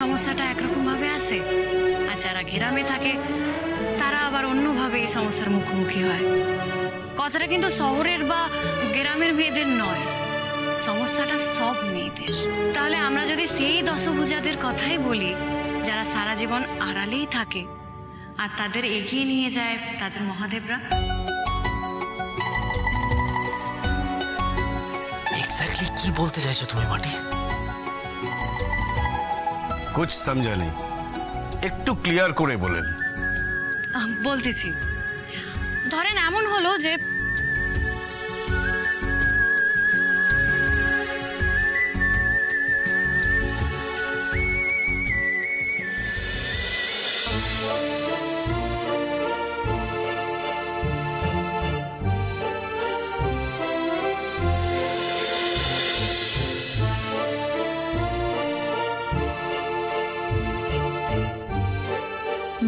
সমস্যাটা একরকম ভাবে আসে, আর যারা গ্রামে থাকে তারা আবার অন্যভাবে এই সমস্যার মুখোমুখি হয়। কথাটা কিন্তু শহরের বা গ্রামের মেয়েদের নয়, সমস্যাটা সব মেয়েদের। তাহলে আমরা যদি সেই দশভুজাদের কথাই বলি, যারা সারা জীবন আড়ালেই থাকে আর তাদের এগিয়ে নিয়ে যায় তাদের মহাদেবরা। এক্স্যাক্টলি কি বলতে চাইছো তুমি মাটি? कुछ समझा नहीं, একটু ক্লিয়ার করে বলেন। বলতেছি, ধরেন এমন হলো যে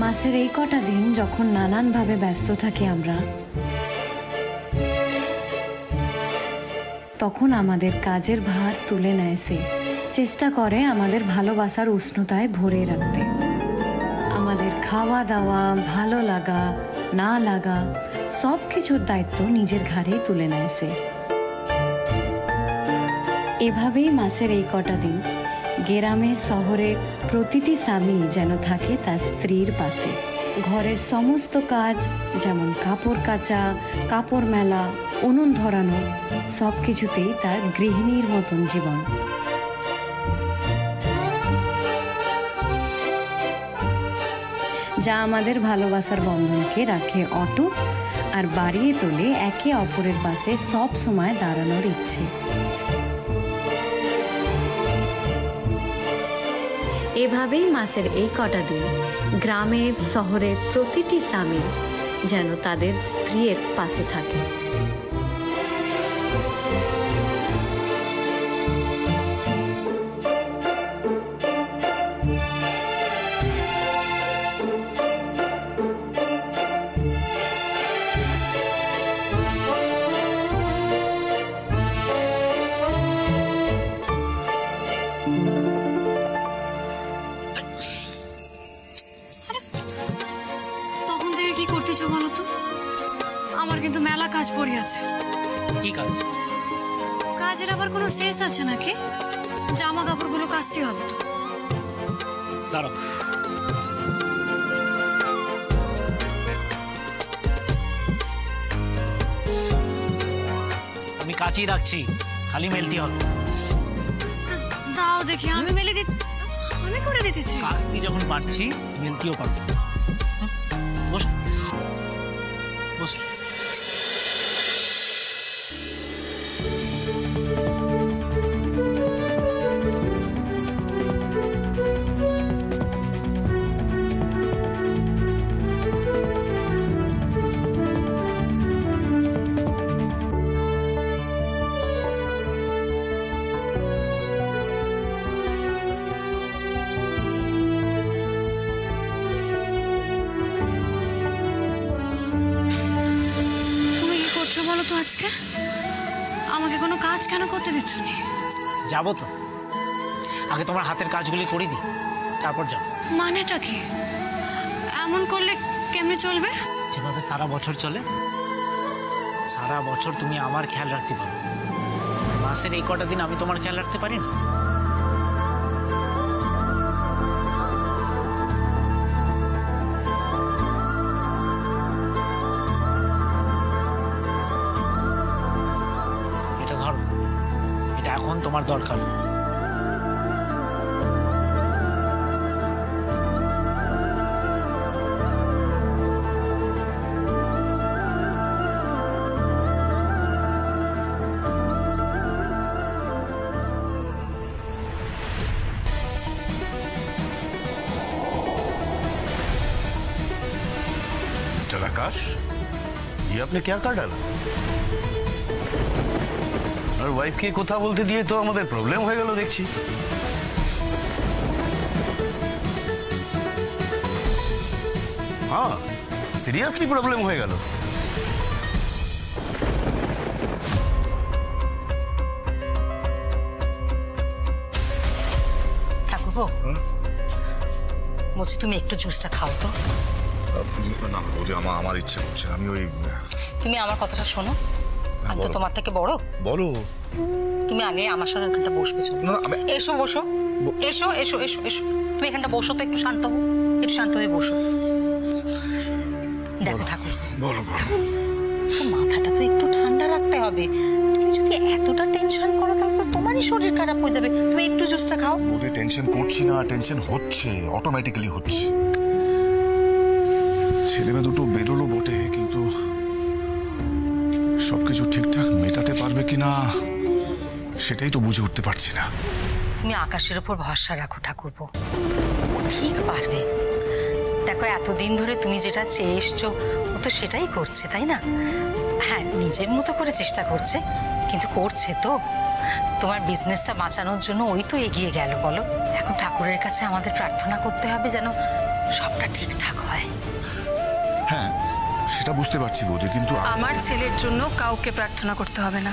মাসের এই কটা দিন যখন নানানভাবে ব্যস্ত থাকি আমরা, তখন আমাদের কাজের ভার তুলে নেয় সে। চেষ্টা করে আমাদের ভালোবাসার উষ্ণতায় ভরে রাখতে। আমাদের খাওয়া দাওয়া, ভালো লাগা না লাগা সব কিছুর দায়িত্ব নিজের ঘাড়েই তুলে নেয় সে। এভাবেই মাসের এই কটা দিন গ্রামে শহরে প্রতিটি স্বামী যেন থাকে তার স্ত্রীর পাশে। ঘরের সমস্ত কাজ, যেমন কাপড় কাচা, কাপড় মেলা, উনুন ধরানো, সব কিছুতেই তার গৃহিণীর মতন জীবন। যা আমাদের ভালোবাসার বন্ধনকে রাখে অটুট আর বাড়িয়ে তোলে একে অপরের পাশে সব সময় দাঁড়ানোর ইচ্ছে। এভাবেই মাসের এই কটা দিন গ্রামে শহরে প্রতিটি স্বামী যেন তাদের স্ত্রীর পাশে থাকে। বলো তো, আমার কিন্তু মেলা কাজ পড়ে আছে। কি কাজ? কাজের আবার কোনো শেষ আছে নাকি? জামা কাপড়গুলো কাচতে হবে তো। দাঁড়াও, আমি কাচি রাখছি, খালি মেলতি হবে। দাও দেখি, আমি মেলে দিতে, আমি করে দিতেছি। কাচতি যখন পারছি মেলতিও পারবো। বস বস। বলো তো, আজকে আমাকে কোনো কাজ কেন করতে দিচ্ছ না? যাবো তো, আগে তোমার হাতের কাজগুলি করে দিই, তারপর যাবো। মানেটা কি? এমন করলে কেমনে চলবে? যেভাবে সারা বছর চলে, সারা বছর তুমি আমার খেয়াল রাখতে পারো, মাসের এই কটা দিন আমি তোমার খেয়াল রাখতে পারি না? এখন তোমার দরকার। मिस्टर आकाश, ये आपने क्या कर डाला? और वाइफ के কথা বলতে দিয়ে তো আমাদের প্রবলেম হয়ে গেল দেখছি। হ্যাঁ, সিরিয়াসলি প্রবলেম হয়ে গেল। ঠাকুরপো, বলছি তুমি একটু জুসটা খাও তো। না বৌদি, আমার ইচ্ছে করছে, আমি ওই। তুমি আমার কথাটা শোনো, আমি তো তোমার থেকে বড়। বলো। তুমি আগে আমার সাথে এখানটা বসবে। এসো বসো, এসো এসো এসো এসো, তুমি এখানটা বসো তো, একটু শান্ত হো, একটু শান্ত হয়ে বসো। দেখো ঠাকুর, বলো বলো। মাথাটা তো একটু ঠান্ডা রাখতে হবে। তুমি যদি এতটা টেনশন করো তাহলে তো তোমারই শরীর খারাপ হয়ে যাবে। তুমি একটু জুসটা খাও। বৌদি টেনশন করছি না, টেনশন হচ্ছে, অটোমেটিক্যালি হচ্ছে। ছেলেমেয়ে দুটো বেরোলো বটে, কিন্তু সবকিছু ঠিকঠাক মেটাতে পারবে কিনা সেটাই তো বুঝে উঠতে পারছি না। তুমি আকাশের উপর ভরসা রাখো ঠাকুরপো, ঠিক পারবে। দেখো এতদিন ধরে তুমি যেটা চেয়ে এসছো ও তো সেটাই করছে, তাই না? হ্যাঁ, নিজের মতো করে চেষ্টা করছে, কিন্তু করছে তো। তোমার বিজনেসটা বাঁচানোর জন্য ওই তো এগিয়ে গেল। বলো, এখন ঠাকুরের কাছে আমাদের প্রার্থনা করতে হবে যেন সবটা ঠিকঠাক হয়। হ্যাঁ, সেটা বুঝতে পারছি বৌদি, কিন্তু আমার ছেলের জন্য কাউকে প্রার্থনা করতে হবে না।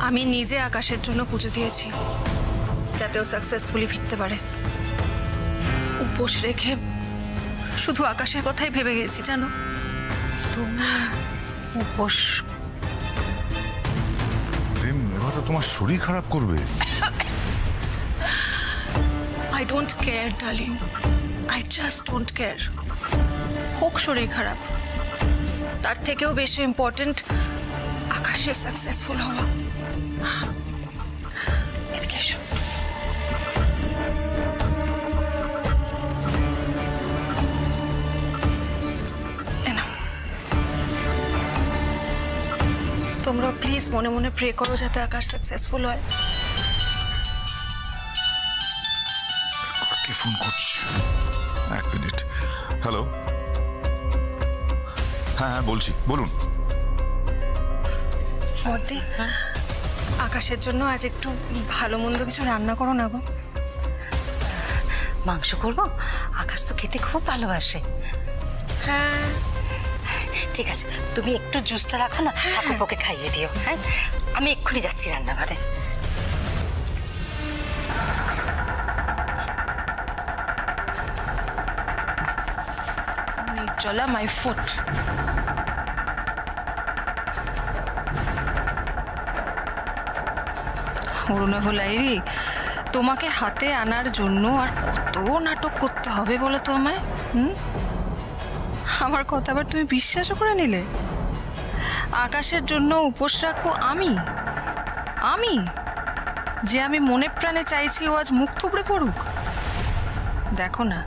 আমি নিজে আকাশের জন্য পুজো দিয়েছি, যাতে ও সাকসেসফুলি ফিরতে পারে। উপোস রেখে শুধু আকাশের কথাই ভেবে গেছি, জানো। তুমি উপোস? এবার তো তোমার শরীর খারাপ করবে। I don't care darling, I just don't care. হোক শরীর খারাপ, তার থেকেও বেশি ইম্পর্টেন্ট আকাশের সাকসেসফুল হওয়া। এদিকে এসো। তোমরা প্লিজ মনে মনে প্রে করো যাতে আকাশ সাকসেসফুল হয়। কে ফোন করছে? এক মিনিট। হ্যালো। হ্যাঁ হ্যাঁ বলছি, বলুন। বর্দি, আকাশের জন্য আজ একটু ভালো মন্দ কিছু রান্না করো না গো। মাংস করবো? আকাশ তো খেতে খুব ভালোবাসে। হ্যাঁ ঠিক আছে, তুমি একটু জুসটা রাখো না, ঠাকুরপোকে খাইয়ে দিও। হ্যাঁ, আমি এক্ষুনি যাচ্ছি রান্নাঘরে। নির্জলা মাই ফুট। অরুণাভলাইরি, তোমাকে হাতে আনার জন্য আর কত নাটক করতে হবে বলো তো আমায়? আমার কথা আবার তুমি বিশ্বাসও করে নিলে? আকাশের জন্য উপোস রাখবো আমি যে আমি মনে প্রাণে চাইছি ও আজ মুখ থুবড়ে পড়ুক। দেখো না,